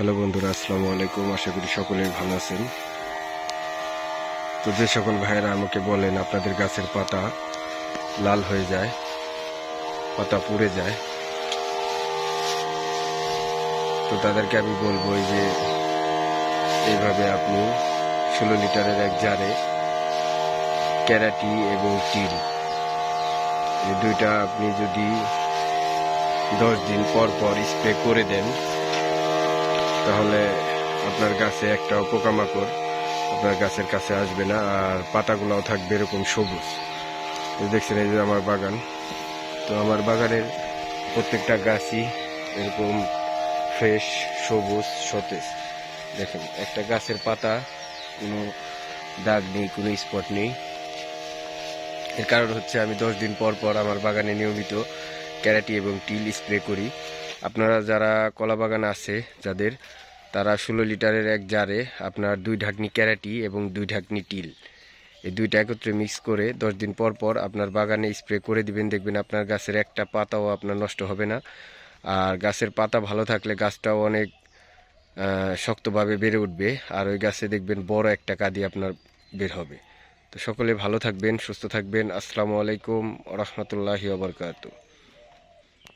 Hello বন্ধুরা, আসসালামু আলাইকুম। আশা করি সকলেই ভালো আছেন। তো যে সকল ভাইয়েরা আমাকে বলেন আপনাদের গাছের পাতা লাল হয়ে যায়, পাতা পুড়ে যায়, তো তাদেরকে আমি বলবো এই যে এইভাবে আপনি 16 লিটারের এক জারে ক্যারাটি এবং টিল এই দুইটা আপনি যদি 10 দিন পর পর স্প্রে করে দেন, তাহলে আপনার গাছে একটাও পোকামাকড় আপনার গাছের কাছে আসবে না, আর পাতাগুলোও থাকবে এরকম সবুজ। দেখছেন এই যে আমার বাগান, তো আমার বাগানের প্রত্যেকটা গাছই এরকম ফ্রেশ, সবুজ, সতেজ। দেখেন একটা গাছের পাতা কোনো দাগ নেই, কোনো স্পট নেই। এর কারণ হচ্ছে আমি 10 দিন পর পর আমার বাগানে নিয়মিত ক্যারাটি এবং টিল স্প্রে করি। আপনারা যারা কলা বাগান আছে যাদের, তারা 16 লিটারের এক জারে আপনার 2 ঢাকনি ক্যারাটি এবং 2 ঢাকনি টিল এই দুইটা একত্রে মিক্স করে 10 দিন পর পর আপনার বাগানে স্প্রে করে দিবেন। দেখবেন আপনার গাছের একটা পাতাও আপনার নষ্ট হবে না, আর গাছের পাতা ভালো থাকলে গাছটাও অনেক শক্তভাবে বেড়ে উঠবে, আর ওই গাছে দেখবেন বড় একটা কাঁদি আপনার বের হবে। তো সকলে ভালো থাকবেন, সুস্থ থাকবেন। আসসালামু আলাইকুম ওয়া রাহমাতুল্লাহি ওয়া বারাকাতুহু।